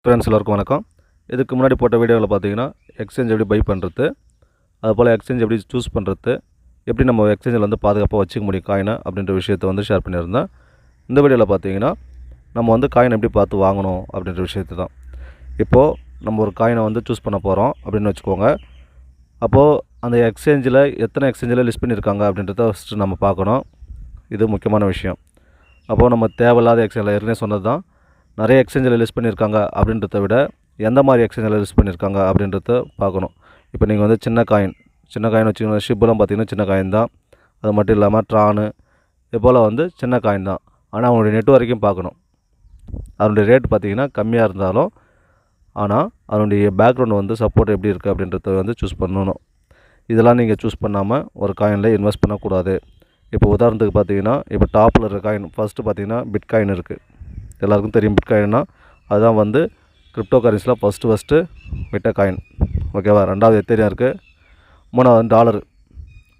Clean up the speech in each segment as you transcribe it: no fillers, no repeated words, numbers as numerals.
Friends எல்லாருக்கும் வணக்கம். இதுக்கு முன்னாடி போட்ட வீடியோவில் பார்த்தீங்கன்னா எக்ஸ்சேஞ்ச் எப்படி பை பண்ணுறது, அதுபோல் எக்ஸ்சேஞ்ச் எப்படி சூஸ் பண்ணுறது, எப்படி நம்ம எக்ஸ்சேஞ்சில் வந்து பாதுகாப்பாக வச்சுக்க முடியும் காயினை அப்படின்ற விஷயத்தை வந்து ஷேர் பண்ணியிருந்தேன். இந்த வீடியோவில் பார்த்தீங்கன்னா நம்ம வந்து காயின் எப்படி பார்த்து வாங்கணும் அப்படின்ற விஷயத்தை தான். இப்போது நம்ம ஒரு காயினை வந்து சூஸ் பண்ண போகிறோம் அப்படின்னு வச்சுக்கோங்க. அப்போது அந்த எக்ஸ்சேஞ்சில் எத்தனை எக்ஸ்சேஞ்சில் லிஸ்ட் பண்ணியிருக்காங்க அப்படின்றத ஃபஸ்ட்டு நம்ம பார்க்கணும். இது முக்கியமான விஷயம். அப்போது நம்ம தேவையில்லாத எக்ஸ்சேஞ்சில் ஏற்கனவே சொன்னது தான், நிறைய எக்ஸ்சேஞ்சில் லிஸ்ட் பண்ணியிருக்காங்க அப்படின்றத விட எந்த மாதிரி எக்ஸ்சேஞ்சில் லிஸ்ட் பண்ணியிருக்காங்க அப்படின்றத பார்க்கணும். இப்போ நீங்கள் வந்து சின்ன காயின் வச்சுக்கோங்க. ஷிப்லாம் பார்த்திங்கன்னா சின்ன காயின் தான். அது மட்டும் இல்லாமல் ட்ரானு இது போல் வந்து சின்ன காயின் தான். ஆனால் அவங்களுடைய நெட் வரைக்கும் பார்க்கணும். அதனுடைய ரேட் பார்த்திங்கன்னா கம்மியாக இருந்தாலும் ஆனால் அதனுடைய பேக்ரவுண்ட் வந்து சப்போர்ட் எப்படி இருக்குது அப்படின்றத வந்து சூஸ் பண்ணணும். இதெல்லாம் நீங்கள் சூஸ் பண்ணாமல் ஒரு காயினில் இன்வெஸ்ட் பண்ணக்கூடாது. இப்போ உதாரணத்துக்கு பார்த்தீங்கன்னா, இப்போ டாப்பில் இருக்கிற காயின் ஃபஸ்ட்டு பார்த்தீங்கன்னா பிட்காயின் இருக்குது. எல்லாருக்கும் தெரியும் பிட்காயின்னா அதுதான் வந்து கிரிப்டோ கரன்சியில் ஃபஸ்ட்டு விட்ட காயின். ஓகேவா? ரெண்டாவது எத்தேரியம் இருக்குது, மூணாவது வந்து டாலரு,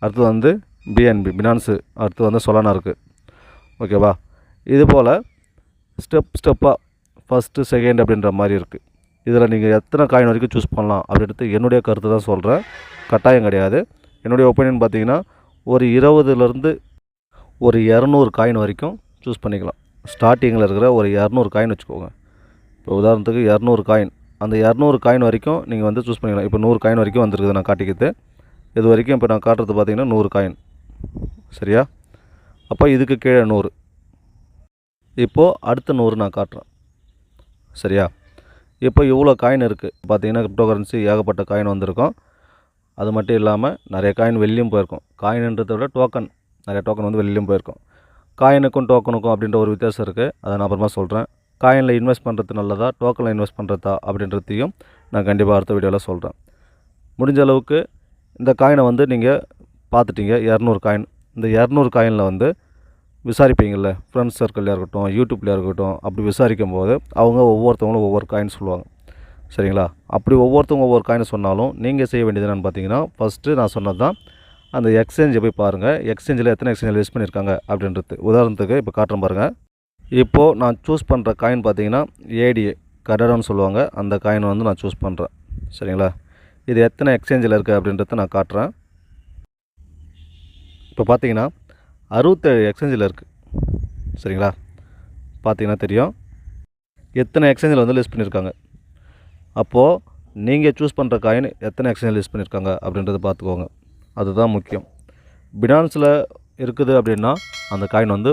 அடுத்தது வந்து பிஎன்பி பினான்ஸு, அடுத்து வந்து சொலானா இருக்குது. ஓகேவா? இது போல் ஸ்டெப்பாக ஃபஸ்ட்டு செகண்ட் அப்படின்ற மாதிரி இருக்குது. இதில் நீங்கள் எத்தனை காயின் வரைக்கும் சூஸ் பண்ணலாம் அப்படின்றது என்னுடைய கருத்து தான் சொல்கிறேன், கட்டாயம் கிடையாது. என்னுடைய ஒப்பீனியன் பார்த்தீங்கன்னா ஒரு 20லேருந்து ஒரு 200 காயின் வரைக்கும் சூஸ் பண்ணிக்கலாம். ஸ்டார்டிங்கில் இருக்கிற ஒரு 200 காயின் வச்சுக்கோங்க. இப்போ உதாரணத்துக்கு 200 காயின், அந்த 200 காயின் வரைக்கும் நீங்கள் வந்து சூஸ் பண்ணிக்கலாம். இப்போ 100 காயின் வரைக்கும் வந்துருக்குது நான் காட்டிக்கிது. இது வரைக்கும் இப்போ நான் காட்டுறது பார்த்தீங்கன்னா 100 காயின். சரியா? அப்போ இதுக்கு கீழே 100. இப்போது அடுத்த 100 நான் காட்டுறேன். சரியா? இப்போ இவ்வளோ காயின் இருக்குது பார்த்தீங்கன்னா, கிரிப்டோ கரன்சி ஏகப்பட்ட காயின் வந்திருக்கும். அது மட்டும் இல்லாமல் நிறைய காயின் வெளியும் போயிருக்கும். காயின்ன்றதை விட டோக்கன், நிறைய டோக்கன் வந்து வெளியும் போயிருக்கும். காயினுக்கும் டோக்கனுக்கும் அப்படின்ற ஒரு வித்தியாசம் இருக்குது. அதை நான் அப்புறமா சொல்கிறேன். காயினில் இன்வெஸ்ட் பண்ணுறது நல்லதா, டோக்கனில் இன்வெஸ்ட் பண்ணுறதா அப்படின்றதையும் நான் கண்டிப்பாக அடுத்த வீடியோவில் சொல்கிறேன். முடிஞ்ச அளவுக்கு இந்த காயினை வந்து நீங்கள் பார்த்துட்டீங்க 200 காயின். இந்த 200 காயினில் வந்து விசாரிப்பீங்கள்ல, ஃப்ரெண்ட்ஸ் சர்க்கிள்லையாக இருக்கட்டும், யூடியூப்லையாக இருக்கட்டும், அப்படி விசாரிக்கும் போது அவங்க ஒவ்வொருத்தவங்களும் ஒவ்வொரு காயின் சொல்லுவாங்க. சரிங்களா? அப்படி ஒவ்வொருத்தவங்க ஒவ்வொரு காயினை சொன்னாலும் நீங்கள் செய்ய வேண்டியது என்னென்னு பார்த்தீங்கன்னா, ஃபஸ்ட்டு நான் சொன்னது தான், அந்த எக்ஸ்சேஞ்சை போய் பாருங்கள். எக்ஸ்சேஞ்சில் எத்தனை எக்ஸ்சேஞ்சில் லிஸ்ட் பண்ணியிருக்காங்க அப்படின்றது. உதாரணத்துக்கு இப்போ காட்டுறேன் பாருங்கள். இப்போது நான் சூஸ் பண்ணுற காயின் பார்த்தீங்கன்னா ஏடிஏ கடடான்னு சொல்லுவாங்க. அந்த காயின் வந்து நான் சூஸ் பண்ணுறேன். சரிங்களா? இது எத்தனை எக்ஸ்சேஞ்சில் இருக்குது அப்படின்றத நான் காட்டுறேன். இப்போ பார்த்தீங்கன்னா 67 எக்ஸ்சேஞ்சில் இருக்குது. சரிங்களா? பார்த்தீங்கன்னா தெரியும் எத்தனை எக்ஸ்சேஞ்சில் வந்து லிஸ்ட் பண்ணியிருக்காங்க. அப்போது நீங்கள் சூஸ் பண்ணுற காயின் எத்தனை எக்ஸ்சேஞ்சில் லிஸ்ட் பண்ணியிருக்காங்க அப்படின்றத பார்த்துக்கோங்க. அதுதான் முக்கியம். பினான்ஸில் இருக்குது அப்படின்னா அந்த காயின் வந்து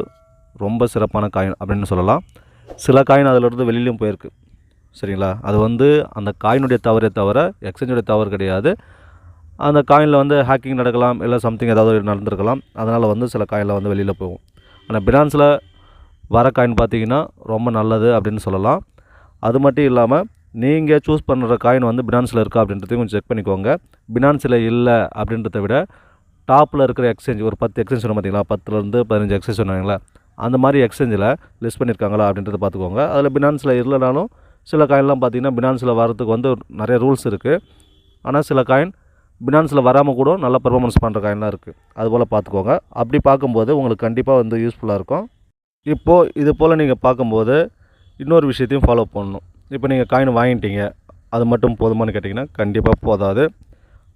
ரொம்ப சிறப்பான காயின் அப்படின்னு சொல்லலாம். சில காயின் அதிலிருந்து வெளியிலும் போயிருக்கு. சரிங்களா? அது வந்து அந்த காயினுடைய தவறே தவிர எக்ஸ்சேஞ்சுடைய தவறு கிடையாது. அந்த காயினில் வந்து ஹேக்கிங் நடக்கலாம், இல்லை சம்திங் ஏதாவது நடந்திருக்கலாம். அதனால் வந்து சில காயினில் வந்து வெளியில் போகும். ஆனால் பினான்ஸில் வர காயின் பார்த்திங்கன்னா ரொம்ப நல்லது அப்படின்னு சொல்லலாம். அது மட்டும் இல்லாமல் நீங்கள் சூஸ் பண்ணுற காயின் வந்து பினான்ஸில் இருக்கா அப்படின்றதையும் கொஞ்சம் செக் பண்ணிக்கோங்க. பினான்ஸில் இல்லை அப்படின்றத விட டாப்பில் இருக்கிற எக்ஸ்சேஞ்ச் ஒரு 10 எக்ஸ்சேஞ்ச் சொன்ன பார்த்தீங்களா, 10லேருந்து 15 எக்ஸ்சேஞ்ச் சொன்னாங்களா, அந்த மாதிரி எக்ஸ்சேஞ்சில் லிஸ்ட் பண்ணியிருக்காங்களா அப்படின்றத பார்த்துக்கோங்க. அதில் பினான்ஸில் இல்லைனாலும் சில காயின்லாம் பார்த்திங்கன்னா பினான்ஸில் வரதுக்கு வந்து நிறைய ரூல்ஸ் இருக்குது. ஆனால் சில காயின் பினான்ஸில் வராமல் கூட நல்ல பெர்ஃபார்மன்ஸ் பண்ணுற காயின்லாம் இருக்குது. அதுபோல் பார்த்துக்கோங்க. அப்படி பார்க்கும்போது உங்களுக்கு கண்டிப்பாக வந்து யூஸ்ஃபுல்லாக இருக்கும். இப்போது இது போல் நீங்கள் பார்க்கும்போது இன்னொரு விஷயத்தையும் ஃபாலோ பண்ணணும். இப்போ நீங்கள் காயின் வாங்கிட்டீங்க, அது மட்டும் போதுமானு கேட்டிங்கன்னா கண்டிப்பாக போதாது.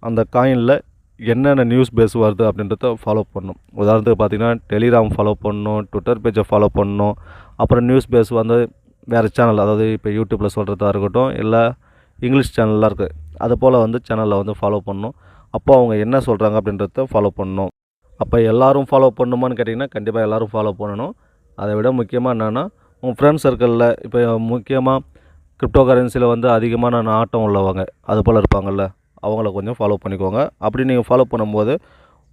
அந்த காயினில் என்னென்ன நியூஸ் பேஸ் வருது அப்படின்றத ஃபாலோ பண்ணணும். உதாரணத்துக்கு பார்த்திங்கன்னா டெலிகிராம் ஃபாலோ பண்ணணும், ட்விட்டர் பேஜை ஃபாலோ பண்ணணும். அப்புறம் நியூஸ் பேஸ் வந்து வேறு சேனல், அதாவது இப்போ யூடியூப்பில் சொல்கிறதா இருக்கட்டும், இல்லை இங்கிலீஷ் சேனல்லாம் இருக்குது, அது போல் வந்து சேனலில் வந்து ஃபாலோ பண்ணணும். அப்போ அவங்க என்ன சொல்கிறாங்க அப்படின்றத ஃபாலோ பண்ணணும். அப்போ எல்லோரும் ஃபாலோ பண்ணணுமான்னு கேட்டிங்கன்னா கண்டிப்பாக எல்லோரும் ஃபாலோ பண்ணணும். அதை விட முக்கியமாக என்னென்னா, உங்கள் ஃப்ரெண்ட்ஸ் சர்க்கிளில் இப்போ முக்கியமாக கிரிப்டோ கரன்சியில் வந்து அதிகமான நாட்டம் உள்ளவங்க அது போல் இருப்பாங்கள்ல, அவங்கள கொஞ்சம் ஃபாலோ பண்ணிக்கோங்க. அப்படி நீங்கள் ஃபாலோ பண்ணும்போது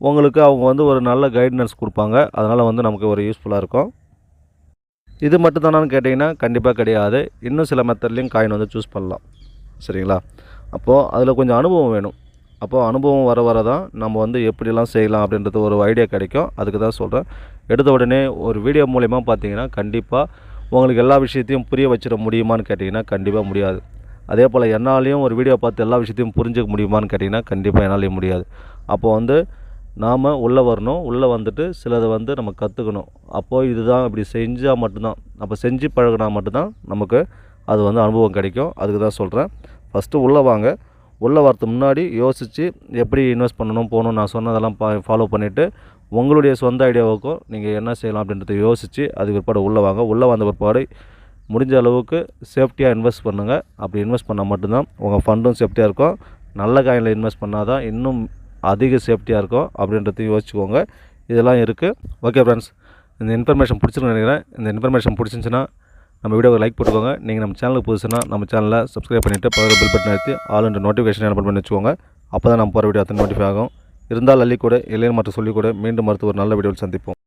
உங்களுக்கு அவங்க வந்து ஒரு நல்ல கைடன்ஸ் கொடுப்பாங்க. அதனால் வந்து நமக்கு ஒரு யூஸ்ஃபுல்லாக இருக்கும். இது மட்டும் தானான்னு கேட்டிங்கன்னா கண்டிப்பாக கிடையாது. இன்னும் சில மெத்தட்லேயும் காயின் வந்து சூஸ் பண்ணலாம். சரிங்களா? அப்போது அதில் கொஞ்சம் அனுபவம் வேணும். அப்போது அனுபவம் வர தான் நம்ம வந்து எப்படிலாம் செய்யலாம் அப்படின்றது ஒரு ஐடியா கிடைக்கும். அதுக்கு தான் சொல்கிறேன். எடுத்த உடனே ஒரு வீடியோ மூலிமா பார்த்தீங்கன்னா கண்டிப்பாக உங்களுக்கு எல்லா விஷயத்தையும் புரிய வச்சிட முடியுமான்னு கேட்டிங்கன்னா கண்டிப்பாக முடியாது. அதே போல் என்னாலையும் ஒரு வீடியோ பார்த்து எல்லா விஷயத்தையும் புரிஞ்சிக்க முடியுமான்னு கேட்டிங்கன்னா கண்டிப்பாக என்னாலையும் முடியாது. அப்போ வந்து நாம் உள்ளே வரணும். உள்ளே வந்துட்டு சிலதை வந்து நம்ம கற்றுக்கணும். அப்போது இதுதான் இப்படி செஞ்சால் மட்டும்தான், அப்போ செஞ்சு பழகினா மட்டும்தான் நமக்கு அது வந்து அனுபவம் கிடைக்கும். அதுக்கு தான் சொல்கிறேன். ஃபஸ்ட்டு உள்ளே வாங்க. உள்ளே வரதுக்கு முன்னாடி யோசித்து எப்படி இன்வெஸ்ட் பண்ணணும் போகணும் நான் சொன்னதெல்லாம் ஃபாலோ பண்ணிவிட்டு உங்களுடைய சொந்த ஐடியாவுக்கும் நீங்கள் என்ன செய்யலாம் அப்படின்றத யோசித்து அதுக்கு பிற்பாடு உள்ளே வாங்க. உள்ளே வந்த பிற்பாடு முடிஞ்ச அளவுக்கு சேஃப்டியாக இன்வெஸ்ட் பண்ணுங்கள். அப்படி இன்வெஸ்ட் பண்ணால் மட்டும்தான் உங்கள் ஃபண்டும் சேஃப்டியாக இருக்கும். நல்ல காயினில் இன்வெஸ்ட் பண்ணால் தான் இன்னும் அதிக சேஃப்டியாக இருக்கும் அப்படின்றதையும் யோசிச்சுக்கோங்க. இதெல்லாம் இருக்குது. ஓகே ஃப்ரெண்ட்ஸ், இந்த இன்ஃபர்மேஷன் பிடிச்சிருக்குன்னு நினைக்கிறேன். இந்த இன்ஃபர்மேஷன் பிடிச்சிருந்துச்சுன்னா நம்ம வீடியோவை லைக் போட்டுக்கோங்க. நீங்கள் நம்ம சேனலுக்கு புதுசுன்னா நம்ம சேனலை சப்ஸ்கிரைப் பண்ணிவிட்டு பக்கத்தில் பெல் பட்டன் அழுத்தி ஆல் என்ற நோட்டிஃபிகேஷன் எனபிள் பண்ணி வச்சுக்கோங்க. அப்போ தான் நம்ம போகிற வீடியோ அத்தனை நோட்டிஃபை ஆகும். இருந்தால் அள்ளி கூட இல்லைன்னு மட்டும் சொல்லிக் கூட மீண்டும் அடுத்து ஒரு நல்ல வீடியோவில் சந்திப்போம்.